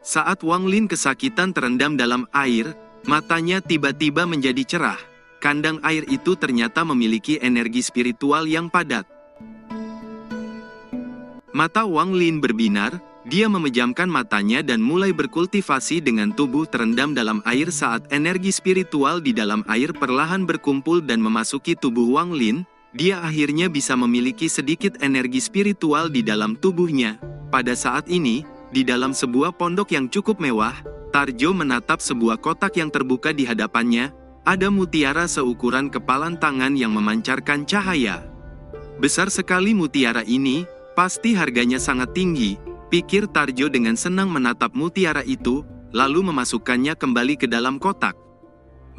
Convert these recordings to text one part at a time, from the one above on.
Saat Wang Lin kesakitan terendam dalam air, matanya tiba-tiba menjadi cerah. Kandang air itu ternyata memiliki energi spiritual yang padat. Mata Wang Lin berbinar, dia memejamkan matanya dan mulai berkultivasi dengan tubuh terendam dalam air saat energi spiritual di dalam air perlahan berkumpul dan memasuki tubuh Wang Lin. Dia akhirnya bisa memiliki sedikit energi spiritual di dalam tubuhnya. Pada saat ini, di dalam sebuah pondok yang cukup mewah, Tarjo menatap sebuah kotak yang terbuka di hadapannya. Ada mutiara seukuran kepalan tangan yang memancarkan cahaya. Besar sekali mutiara ini, pasti harganya sangat tinggi, pikir Tarjo dengan senang menatap mutiara itu, lalu memasukkannya kembali ke dalam kotak.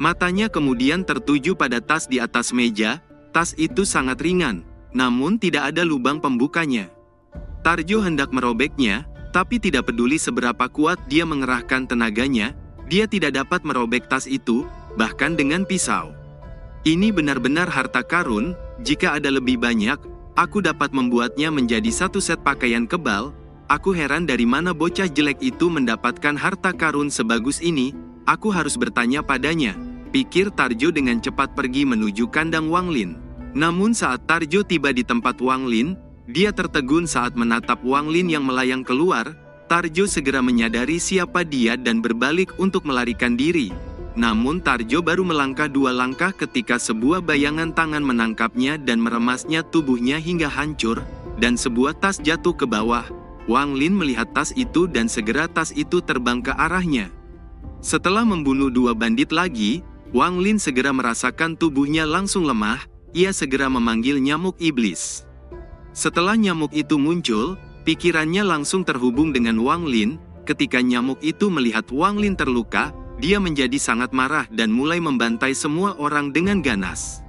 Matanya kemudian tertuju pada tas di atas meja. Tas itu sangat ringan, namun tidak ada lubang pembukanya. Tarjo hendak merobeknya, tapi tidak peduli seberapa kuat dia mengerahkan tenaganya, dia tidak dapat merobek tas itu, bahkan dengan pisau. Ini benar-benar harta karun, jika ada lebih banyak, aku dapat membuatnya menjadi satu set pakaian kebal. Aku heran dari mana bocah jelek itu mendapatkan harta karun sebagus ini, aku harus bertanya padanya, pikir Tarjo dengan cepat pergi menuju kandang Wang Lin. Namun saat Tarjo tiba di tempat Wang Lin, dia tertegun saat menatap Wang Lin yang melayang keluar. Tarjo segera menyadari siapa dia dan berbalik untuk melarikan diri. Namun Tarjo baru melangkah 2 langkah ketika sebuah bayangan tangan menangkapnya dan meremasnya tubuhnya hingga hancur, dan sebuah tas jatuh ke bawah. Wang Lin melihat tas itu dan segera tas itu terbang ke arahnya. Setelah membunuh 2 bandit lagi, Wang Lin segera merasakan tubuhnya langsung lemah. Ia segera memanggil nyamuk iblis. Setelah nyamuk itu muncul, pikirannya langsung terhubung dengan Wang Lin. Ketika nyamuk itu melihat Wang Lin terluka, dia menjadi sangat marah dan mulai membantai semua orang dengan ganas.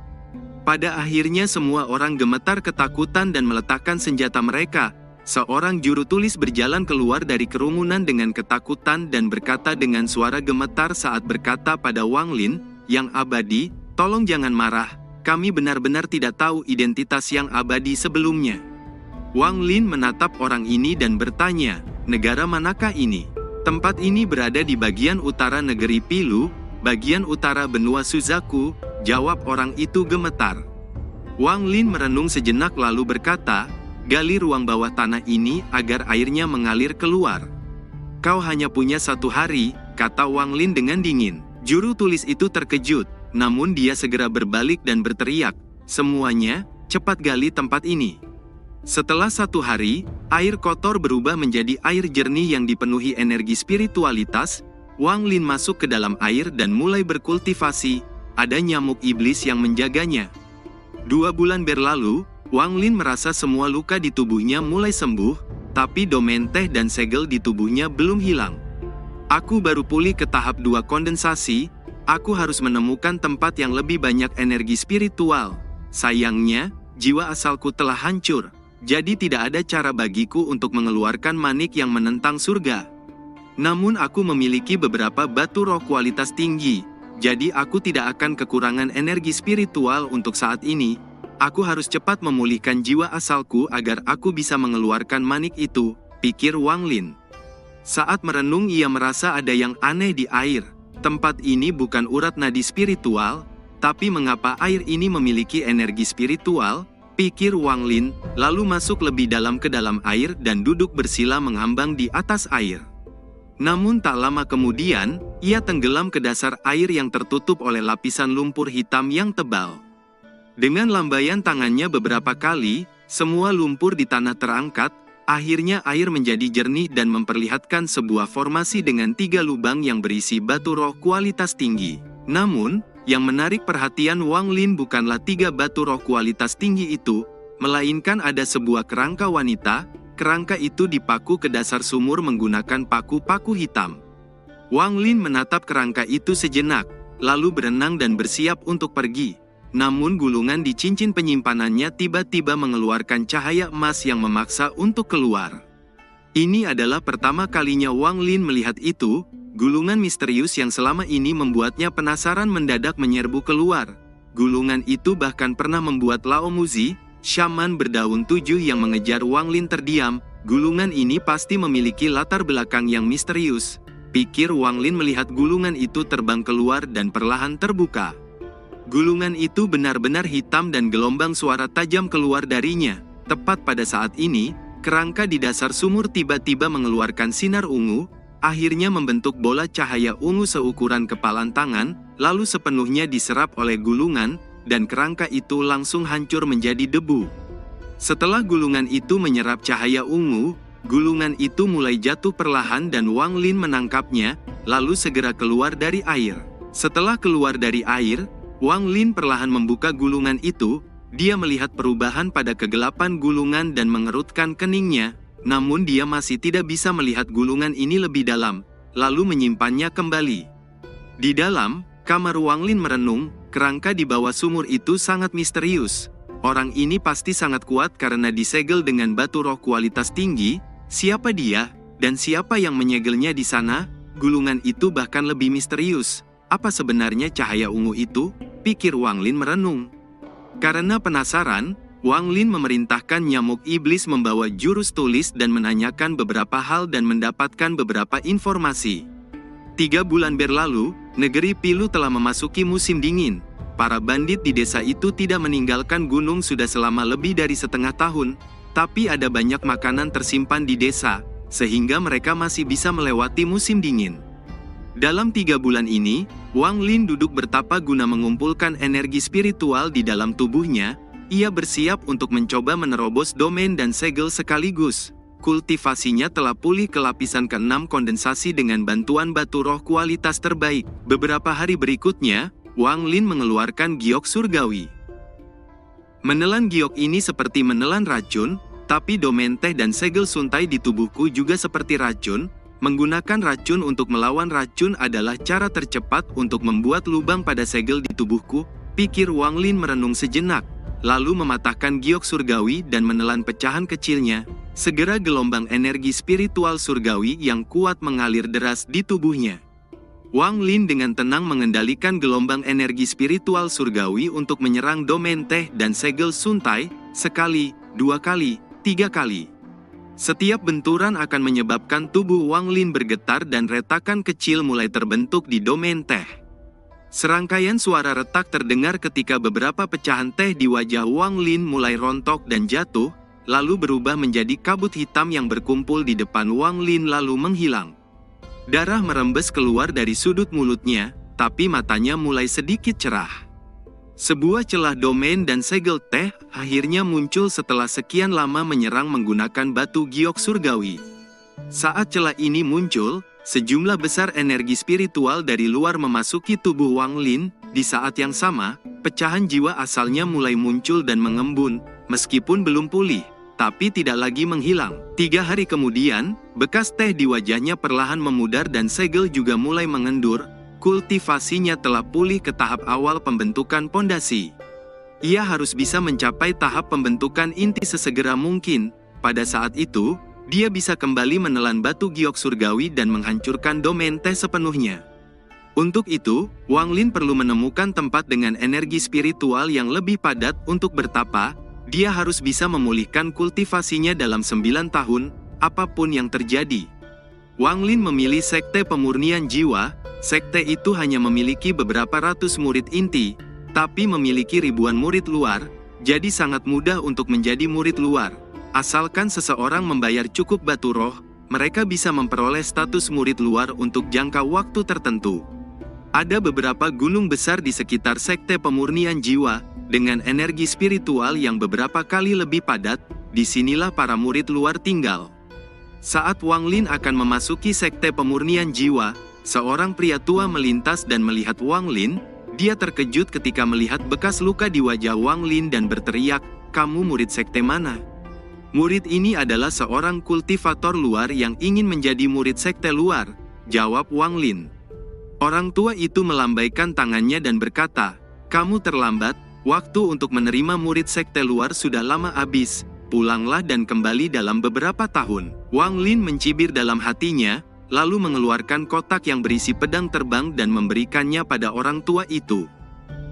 Pada akhirnya semua orang gemetar ketakutan dan meletakkan senjata mereka. Seorang juru tulis berjalan keluar dari kerumunan dengan ketakutan dan berkata dengan suara gemetar saat berkata pada Wang Lin, "Yang abadi, tolong jangan marah. Kami benar-benar tidak tahu identitas yang abadi sebelumnya." Wang Lin menatap orang ini dan bertanya, "Negara manakah ini?" "Tempat ini berada di bagian utara negeri Pilu, bagian utara benua Suzaku," jawab orang itu gemetar. Wang Lin merenung sejenak lalu berkata, "Gali ruang bawah tanah ini agar airnya mengalir keluar." "Kau hanya punya 1 hari," kata Wang Lin dengan dingin. Juru tulis itu terkejut. Namun dia segera berbalik dan berteriak, "Semuanya, cepat gali tempat ini." Setelah 1 hari, air kotor berubah menjadi air jernih yang dipenuhi energi spiritualitas. Wang Lin masuk ke dalam air dan mulai berkultivasi. Ada nyamuk iblis yang menjaganya. 2 bulan berlalu, Wang Lin merasa semua luka di tubuhnya mulai sembuh, tapi domain teh dan segel di tubuhnya belum hilang. "Aku baru pulih ke tahap 2 kondensasi. Aku harus menemukan tempat yang lebih banyak energi spiritual. Sayangnya, jiwa asalku telah hancur, jadi tidak ada cara bagiku untuk mengeluarkan manik yang menentang surga. Namun aku memiliki beberapa batu roh kualitas tinggi, jadi aku tidak akan kekurangan energi spiritual untuk saat ini. Aku harus cepat memulihkan jiwa asalku agar aku bisa mengeluarkan manik itu," pikir Wang Lin. Saat merenung ia merasa ada yang aneh di air. Tempat ini bukan urat nadi spiritual, tapi mengapa air ini memiliki energi spiritual, pikir Wang Lin, lalu masuk lebih dalam ke dalam air dan duduk bersila mengambang di atas air. Namun tak lama kemudian, ia tenggelam ke dasar air yang tertutup oleh lapisan lumpur hitam yang tebal. Dengan lambaian tangannya beberapa kali, semua lumpur di tanah terangkat. Akhirnya air menjadi jernih dan memperlihatkan sebuah formasi dengan 3 lubang yang berisi batu roh kualitas tinggi. Namun, yang menarik perhatian Wang Lin bukanlah 3 batu roh kualitas tinggi itu, melainkan ada sebuah kerangka wanita. Kerangka itu dipaku ke dasar sumur menggunakan paku-paku hitam. Wang Lin menatap kerangka itu sejenak, lalu berenang dan bersiap untuk pergi. Namun gulungan di cincin penyimpanannya tiba-tiba mengeluarkan cahaya emas yang memaksa untuk keluar. Ini adalah pertama kalinya Wang Lin melihat itu. Gulungan misterius yang selama ini membuatnya penasaran mendadak menyerbu keluar. Gulungan itu bahkan pernah membuat Lao Muzi, Syaman berdaun 7 yang mengejar Wang Lin terdiam. Gulungan ini pasti memiliki latar belakang yang misterius. Pikir Wang Lin melihat gulungan itu terbang keluar dan perlahan terbuka. Gulungan itu benar-benar hitam dan gelombang suara tajam keluar darinya. Tepat pada saat ini, kerangka di dasar sumur tiba-tiba mengeluarkan sinar ungu, akhirnya membentuk bola cahaya ungu seukuran kepalan tangan, lalu sepenuhnya diserap oleh gulungan, dan kerangka itu langsung hancur menjadi debu. Setelah gulungan itu menyerap cahaya ungu, gulungan itu mulai jatuh perlahan dan Wang Lin menangkapnya, lalu segera keluar dari air. Setelah keluar dari air, Wang Lin perlahan membuka gulungan itu. Dia melihat perubahan pada kegelapan gulungan dan mengerutkan keningnya, namun dia masih tidak bisa melihat gulungan ini lebih dalam, lalu menyimpannya kembali. Di dalam kamar Wang Lin merenung, kerangka di bawah sumur itu sangat misterius. Orang ini pasti sangat kuat karena disegel dengan batu roh kualitas tinggi. Siapa dia, dan siapa yang menyegelnya di sana? Gulungan itu bahkan lebih misterius. Apa sebenarnya cahaya ungu itu? Pikir Wang Lin merenung. Karena penasaran, Wang Lin memerintahkan nyamuk iblis membawa jurus tulis dan menanyakan beberapa hal dan mendapatkan beberapa informasi. 3 bulan berlalu, negeri Pilu telah memasuki musim dingin. Para bandit di desa itu tidak meninggalkan gunung sudah selama lebih dari setengah tahun, tapi ada banyak makanan tersimpan di desa, sehingga mereka masih bisa melewati musim dingin. Dalam 3 bulan ini, Wang Lin duduk bertapa guna mengumpulkan energi spiritual di dalam tubuhnya. Ia bersiap untuk mencoba menerobos domain dan segel sekaligus. Kultivasinya telah pulih ke lapisan ke-6 kondensasi dengan bantuan batu roh kualitas terbaik. Beberapa hari berikutnya, Wang Lin mengeluarkan giok surgawi. Menelan giok ini seperti menelan racun, tapi domain teh dan segel suntai di tubuhku juga seperti racun. Menggunakan racun untuk melawan racun adalah cara tercepat untuk membuat lubang pada segel di tubuhku, pikir Wang Lin merenung sejenak, lalu mematahkan giok surgawi dan menelan pecahan kecilnya. Segera gelombang energi spiritual surgawi yang kuat mengalir deras di tubuhnya. Wang Lin dengan tenang mengendalikan gelombang energi spiritual surgawi untuk menyerang domain teh dan segel suntai, sekali, 2 kali, 3 kali. Setiap benturan akan menyebabkan tubuh Wang Lin bergetar dan retakan kecil mulai terbentuk di domain teh. Serangkaian suara retak terdengar ketika beberapa pecahan teh di wajah Wang Lin mulai rontok dan jatuh, lalu berubah menjadi kabut hitam yang berkumpul di depan Wang Lin lalu menghilang. Darah merembes keluar dari sudut mulutnya, tapi matanya mulai sedikit cerah. Sebuah celah domain dan segel teh akhirnya muncul setelah sekian lama menyerang menggunakan batu giok surgawi. Saat celah ini muncul, sejumlah besar energi spiritual dari luar memasuki tubuh Wang Lin. Di saat yang sama, pecahan jiwa asalnya mulai muncul dan mengembun, meskipun belum pulih, tapi tidak lagi menghilang. 3 hari kemudian, bekas teh di wajahnya perlahan memudar dan segel juga mulai mengendur. Kultivasinya telah pulih ke tahap awal pembentukan pondasi. Ia harus bisa mencapai tahap pembentukan inti sesegera mungkin. Pada saat itu, dia bisa kembali menelan batu giok surgawi dan menghancurkan domain teh sepenuhnya. Untuk itu, Wang Lin perlu menemukan tempat dengan energi spiritual yang lebih padat untuk bertapa. Dia harus bisa memulihkan kultivasinya dalam 9 tahun, apapun yang terjadi. Wang Lin memilih Sekte Pemurnian Jiwa. Sekte itu hanya memiliki beberapa ratus murid inti, tapi memiliki ribuan murid luar, jadi sangat mudah untuk menjadi murid luar. Asalkan seseorang membayar cukup batu roh, mereka bisa memperoleh status murid luar untuk jangka waktu tertentu. Ada beberapa gunung besar di sekitar Sekte Pemurnian Jiwa, dengan energi spiritual yang beberapa kali lebih padat. Disinilah para murid luar tinggal. Saat Wang Lin akan memasuki Sekte Pemurnian Jiwa, seorang pria tua melintas dan melihat Wang Lin. Dia terkejut ketika melihat bekas luka di wajah Wang Lin dan berteriak, "Kamu murid sekte mana?" Murid ini adalah seorang kultivator luar yang ingin menjadi murid sekte luar, jawab Wang Lin. Orang tua itu melambaikan tangannya dan berkata, "Kamu terlambat, waktu untuk menerima murid sekte luar sudah lama habis, pulanglah dan kembali dalam beberapa tahun." Wang Lin mencibir dalam hatinya, lalu mengeluarkan kotak yang berisi pedang terbang dan memberikannya pada orang tua itu.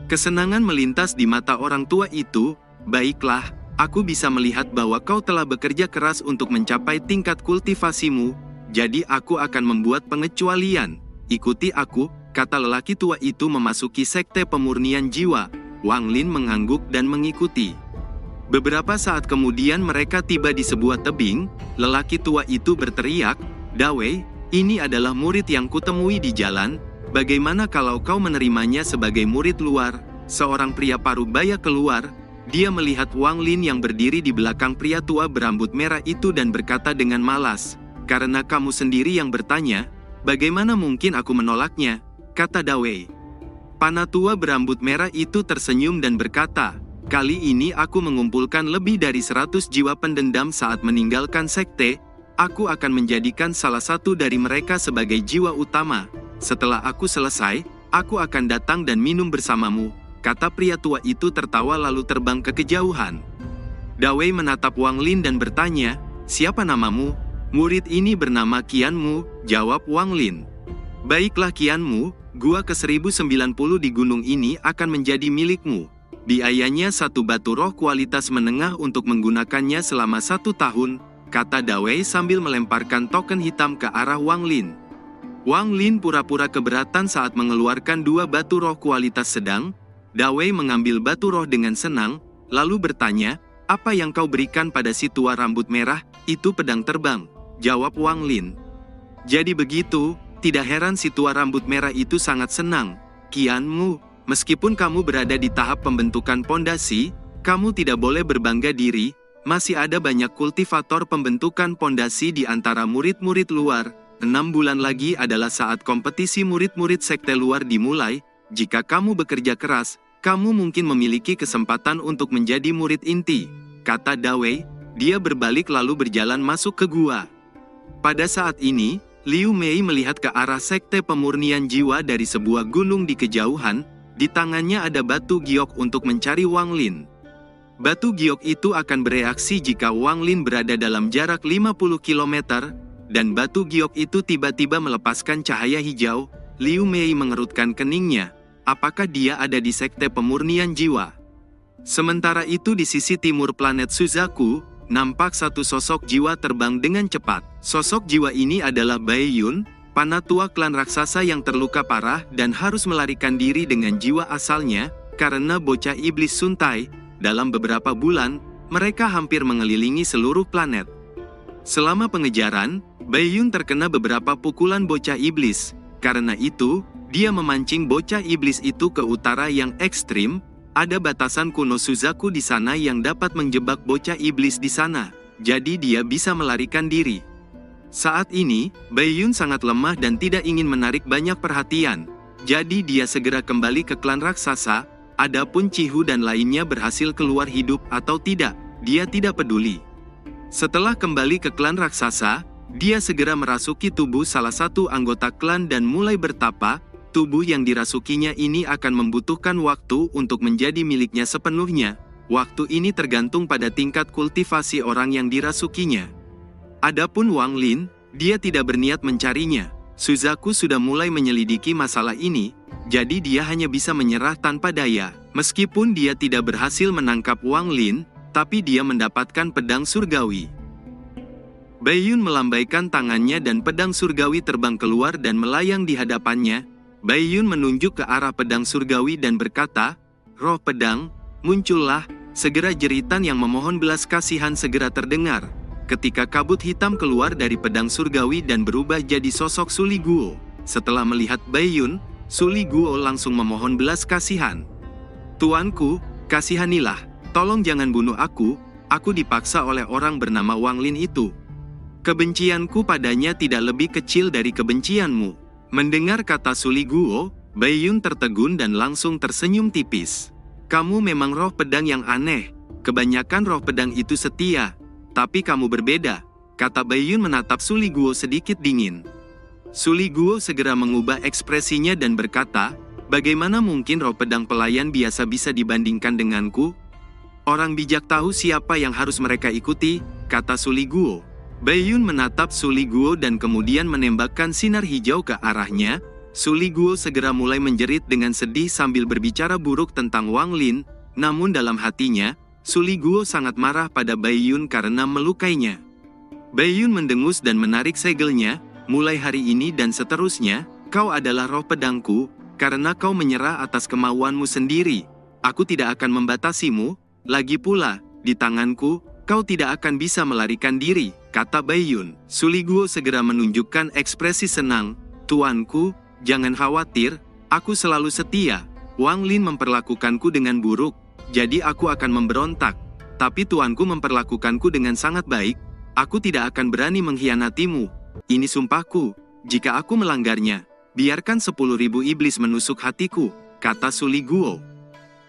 Kesenangan melintas di mata orang tua itu. Baiklah, aku bisa melihat bahwa kau telah bekerja keras untuk mencapai tingkat kultivasimu, jadi aku akan membuat pengecualian. Ikuti aku, kata lelaki tua itu memasuki sekte pemurnian jiwa. Wang Lin mengangguk dan mengikuti. Beberapa saat kemudian mereka tiba di sebuah tebing. Lelaki tua itu berteriak, "Dawei, ini adalah murid yang kutemui di jalan. Bagaimana kalau kau menerimanya sebagai murid luar?" Seorang pria parubaya keluar. Dia melihat Wang Lin yang berdiri di belakang pria tua berambut merah itu dan berkata dengan malas, "Karena kamu sendiri yang bertanya, bagaimana mungkin aku menolaknya?" kata Dawei. Panatua berambut merah itu tersenyum dan berkata, "Kali ini aku mengumpulkan lebih dari 100 jiwa pendendam saat meninggalkan sekte. Aku akan menjadikan salah satu dari mereka sebagai jiwa utama. Setelah aku selesai, aku akan datang dan minum bersamamu," kata pria tua itu tertawa lalu terbang ke kejauhan. Dawei menatap Wang Lin dan bertanya, "Siapa namamu?" "Murid ini bernama Qianmu," jawab Wang Lin. "Baiklah Qianmu, gua ke-1090 di gunung ini akan menjadi milikmu. Biayanya 1 batu roh kualitas menengah untuk menggunakannya selama 1 tahun, kata Dawei sambil melemparkan token hitam ke arah Wang Lin. Wang Lin pura-pura keberatan saat mengeluarkan 2 batu roh kualitas sedang. Dawei mengambil batu roh dengan senang, lalu bertanya, "Apa yang kau berikan pada si tua rambut merah?" "Itu pedang terbang," jawab Wang Lin. "Jadi begitu, tidak heran si tua rambut merah itu sangat senang. Qianmu, meskipun kamu berada di tahap pembentukan pondasi, kamu tidak boleh berbangga diri, masih ada banyak kultivator pembentukan pondasi di antara murid-murid luar. 6 bulan lagi adalah saat kompetisi murid-murid sekte luar dimulai. Jika kamu bekerja keras, kamu mungkin memiliki kesempatan untuk menjadi murid inti," kata Dawei. Dia berbalik lalu berjalan masuk ke gua. Pada saat ini, Liu Mei melihat ke arah sekte pemurnian jiwa dari sebuah gunung di kejauhan. Di tangannya ada batu giok untuk mencari Wang Lin. Batu giok itu akan bereaksi jika Wang Lin berada dalam jarak 50 km, dan batu giok itu tiba-tiba melepaskan cahaya hijau. Liu Mei mengerutkan keningnya. Apakah dia ada di sekte pemurnian jiwa? Sementara itu di sisi timur planet Suzaku, nampak satu sosok jiwa terbang dengan cepat. Sosok jiwa ini adalah Bai Yun, panatua klan raksasa yang terluka parah dan harus melarikan diri dengan jiwa asalnya, karena bocah iblis Suntai. Dalam beberapa bulan, mereka hampir mengelilingi seluruh planet. Selama pengejaran, Bai Yun terkena beberapa pukulan bocah iblis. Karena itu, dia memancing bocah iblis itu ke utara yang ekstrim. Ada batasan kuno Suzaku di sana yang dapat menjebak bocah iblis di sana, jadi dia bisa melarikan diri. Saat ini, Bai Yun sangat lemah dan tidak ingin menarik banyak perhatian, jadi dia segera kembali ke klan raksasa. Adapun Cihu dan lainnya berhasil keluar hidup atau tidak, dia tidak peduli. Setelah kembali ke klan raksasa, dia segera merasuki tubuh salah satu anggota klan dan mulai bertapa. Tubuh yang dirasukinya ini akan membutuhkan waktu untuk menjadi miliknya sepenuhnya. Waktu ini tergantung pada tingkat kultivasi orang yang dirasukinya. Adapun Wang Lin, dia tidak berniat mencarinya. Suzaku sudah mulai menyelidiki masalah ini, jadi dia hanya bisa menyerah tanpa daya. Meskipun dia tidak berhasil menangkap Wang Lin, tapi dia mendapatkan pedang surgawi. Bai Yun melambaikan tangannya dan pedang surgawi terbang keluar dan melayang di hadapannya. Bai Yun menunjuk ke arah pedang surgawi dan berkata, "Roh pedang, muncullah." Segera jeritan yang memohon belas kasihan segera terdengar. Ketika kabut hitam keluar dari pedang surgawi dan berubah jadi sosok Suli Guo. Setelah melihat Bai Yun, Suli Guo langsung memohon belas kasihan. "Tuanku, kasihanilah, tolong jangan bunuh aku dipaksa oleh orang bernama Wang Lin itu. Kebencianku padanya tidak lebih kecil dari kebencianmu." Mendengar kata Suli Guo, Bai Yun tertegun dan langsung tersenyum tipis. "Kamu memang roh pedang yang aneh. Kebanyakan roh pedang itu setia. Tapi kamu berbeda," kata Bai Yun menatap Suli Guo sedikit dingin. Suli Guo segera mengubah ekspresinya dan berkata, "Bagaimana mungkin roh pedang pelayan biasa bisa dibandingkan denganku? Orang bijak tahu siapa yang harus mereka ikuti," kata Suli Guo. Bai Yun menatap Suli Guo dan kemudian menembakkan sinar hijau ke arahnya. Suli Guo segera mulai menjerit dengan sedih sambil berbicara buruk tentang Wang Lin, namun dalam hatinya, Suli Guo sangat marah pada Bai Yun karena melukainya. Bai Yun mendengus dan menarik segelnya, mulai hari ini dan seterusnya, kau adalah roh pedangku, karena kau menyerah atas kemauanmu sendiri. Aku tidak akan membatasimu, lagi pula, di tanganku, kau tidak akan bisa melarikan diri, kata Bai Yun. Suli Guo segera menunjukkan ekspresi senang, tuanku, jangan khawatir, aku selalu setia. Wang Lin memperlakukanku dengan buruk, jadi aku akan memberontak. Tapi tuanku memperlakukanku dengan sangat baik, aku tidak akan berani mengkhianatimu. Ini sumpahku, jika aku melanggarnya, biarkan 10.000 iblis menusuk hatiku, kata Suli Guo.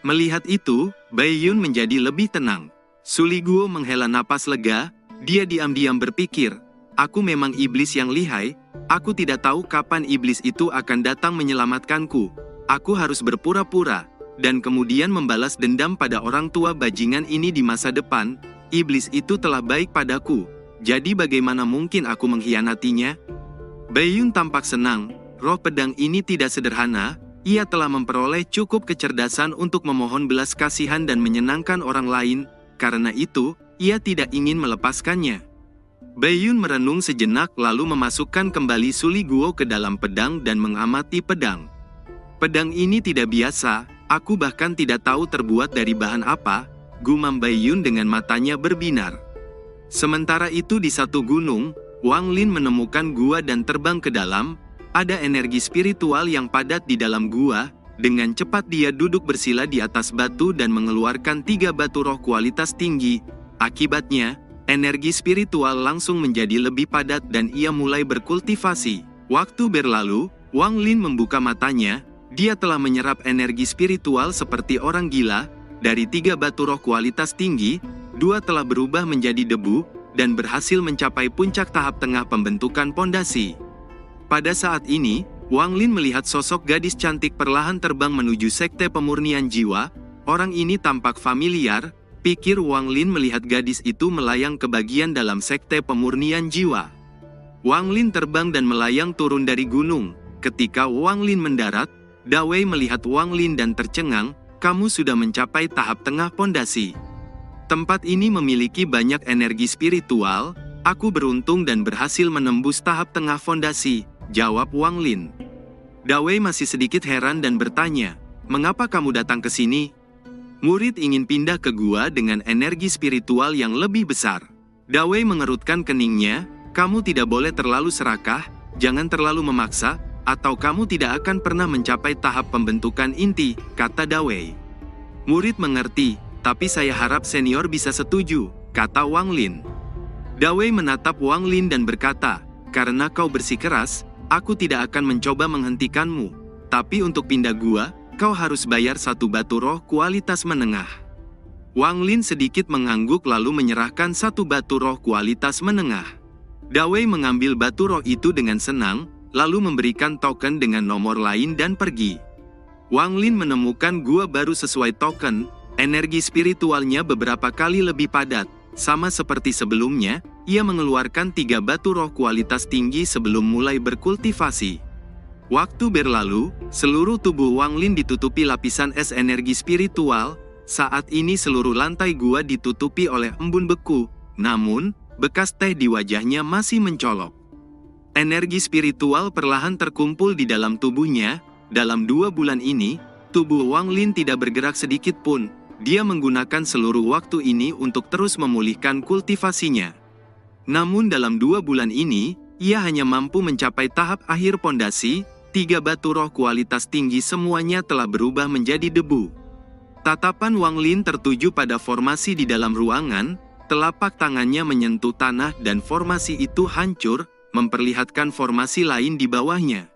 Melihat itu, Bai Yun menjadi lebih tenang. Suli Guo menghela napas lega, dia diam-diam berpikir, aku memang iblis yang lihai, aku tidak tahu kapan iblis itu akan datang menyelamatkanku. Aku harus berpura-pura, dan kemudian membalas dendam pada orang tua bajingan ini di masa depan. Iblis itu telah baik padaku, jadi bagaimana mungkin aku mengkhianatinya? Bai Yun tampak senang, roh pedang ini tidak sederhana, ia telah memperoleh cukup kecerdasan untuk memohon belas kasihan dan menyenangkan orang lain, karena itu, ia tidak ingin melepaskannya. Bai Yun merenung sejenak lalu memasukkan kembali Suli Guo ke dalam pedang dan mengamati pedang. Pedang ini tidak biasa, aku bahkan tidak tahu terbuat dari bahan apa, gumam Bai Yun dengan matanya berbinar. Sementara itu di satu gunung, Wang Lin menemukan gua dan terbang ke dalam, ada energi spiritual yang padat di dalam gua, dengan cepat dia duduk bersila di atas batu dan mengeluarkan 3 batu roh kualitas tinggi, akibatnya, energi spiritual langsung menjadi lebih padat dan ia mulai berkultivasi. Waktu berlalu, Wang Lin membuka matanya, dia telah menyerap energi spiritual seperti orang gila, dari 3 batu roh kualitas tinggi, 2 telah berubah menjadi debu, dan berhasil mencapai puncak tahap tengah pembentukan pondasi. Pada saat ini, Wang Lin melihat sosok gadis cantik perlahan terbang menuju sekte pemurnian jiwa, orang ini tampak familiar, pikir Wang Lin melihat gadis itu melayang ke bagian dalam sekte pemurnian jiwa. Wang Lin terbang dan melayang turun dari gunung. Ketika Wang Lin mendarat, Dawei melihat Wang Lin dan tercengang, kamu sudah mencapai tahap tengah pondasi. Tempat ini memiliki banyak energi spiritual, aku beruntung dan berhasil menembus tahap tengah fondasi, jawab Wang Lin. Dawei masih sedikit heran dan bertanya, mengapa kamu datang ke sini? Murid ingin pindah ke gua dengan energi spiritual yang lebih besar. Dawei mengerutkan keningnya, kamu tidak boleh terlalu serakah, jangan terlalu memaksa, atau kamu tidak akan pernah mencapai tahap pembentukan inti, kata Dawei. Murid mengerti, tapi saya harap senior bisa setuju, kata Wang Lin. Dawei menatap Wang Lin dan berkata, karena kau bersikeras, aku tidak akan mencoba menghentikanmu, tapi untuk pindah gua, kau harus bayar 1 batu roh kualitas menengah. Wang Lin sedikit mengangguk lalu menyerahkan 1 batu roh kualitas menengah. Dawei mengambil batu roh itu dengan senang, lalu memberikan token dengan nomor lain dan pergi. Wang Lin menemukan gua baru sesuai token, energi spiritualnya beberapa kali lebih padat, sama seperti sebelumnya, ia mengeluarkan 3 batu roh kualitas tinggi sebelum mulai berkultivasi. Waktu berlalu, seluruh tubuh Wang Lin ditutupi lapisan es energi spiritual, saat ini seluruh lantai gua ditutupi oleh embun beku, namun, bekas teh di wajahnya masih mencolok. Energi spiritual perlahan terkumpul di dalam tubuhnya, dalam 2 bulan ini, tubuh Wang Lin tidak bergerak sedikit pun, dia menggunakan seluruh waktu ini untuk terus memulihkan kultivasinya. Namun dalam 2 bulan ini, ia hanya mampu mencapai tahap akhir pondasi, 3 batu roh kualitas tinggi semuanya telah berubah menjadi debu. Tatapan Wang Lin tertuju pada formasi di dalam ruangan, telapak tangannya menyentuh tanah dan formasi itu hancur, memperlihatkan formasi lain di bawahnya.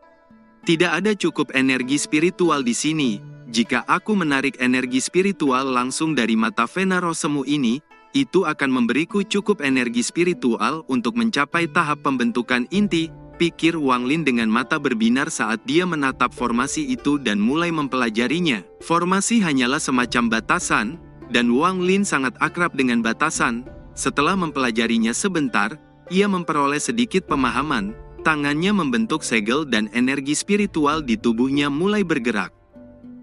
Tidak ada cukup energi spiritual di sini, jika aku menarik energi spiritual langsung dari mata vena roh semu ini, itu akan memberiku cukup energi spiritual untuk mencapai tahap pembentukan inti, pikir Wang Lin dengan mata berbinar saat dia menatap formasi itu dan mulai mempelajarinya. Formasi hanyalah semacam batasan, dan Wang Lin sangat akrab dengan batasan. Setelah mempelajarinya sebentar, ia memperoleh sedikit pemahaman. Tangannya membentuk segel dan energi spiritual di tubuhnya mulai bergerak.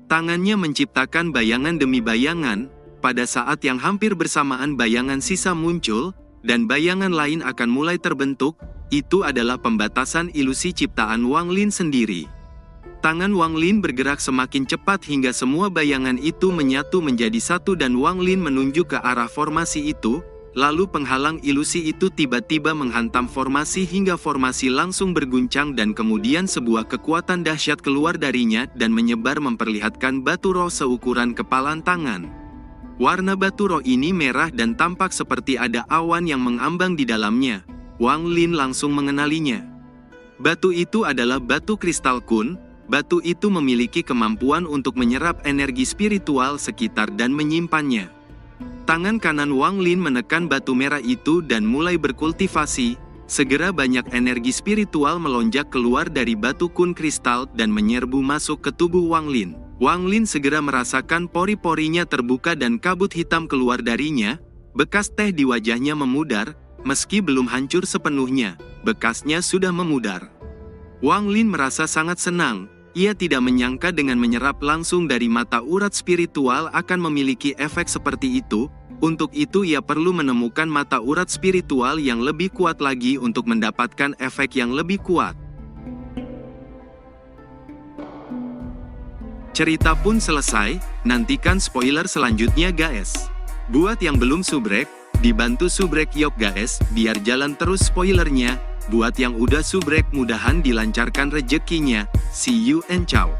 Tangannya menciptakan bayangan demi bayangan, pada saat yang hampir bersamaan bayangan sisa muncul, dan bayangan lain akan mulai terbentuk. Itu adalah pembatasan ilusi ciptaan Wang Lin sendiri. Tangan Wang Lin bergerak semakin cepat hingga semua bayangan itu menyatu menjadi satu dan Wang Lin menunjuk ke arah formasi itu, lalu penghalang ilusi itu tiba-tiba menghantam formasi hingga formasi langsung berguncang dan kemudian sebuah kekuatan dahsyat keluar darinya dan menyebar memperlihatkan batu roh seukuran kepalan tangan. Warna batu roh ini merah dan tampak seperti ada awan yang mengambang di dalamnya. Wang Lin langsung mengenalinya. Batu itu adalah batu kristal kun. Batu itu memiliki kemampuan untuk menyerap energi spiritual sekitar dan menyimpannya. Tangan kanan Wang Lin menekan batu merah itu dan mulai berkultivasi. Segera banyak energi spiritual melonjak keluar dari batu kun kristal dan menyerbu masuk ke tubuh Wang Lin. Wang Lin segera merasakan pori-porinya terbuka dan kabut hitam keluar darinya. Bekas teh di wajahnya memudar, meski belum hancur sepenuhnya, bekasnya sudah memudar. Wang Lin merasa sangat senang. Ia tidak menyangka dengan menyerap langsung dari mata urat spiritual akan memiliki efek seperti itu. Untuk itu ia perlu menemukan mata urat spiritual yang lebih kuat lagi untuk mendapatkan efek yang lebih kuat. Cerita pun selesai, nantikan spoiler selanjutnya guys. Buat yang belum subrek, dibantu subrek yok guys, biar jalan terus spoilernya. Buat yang udah subrek mudahan dilancarkan rezekinya. See you and ciao.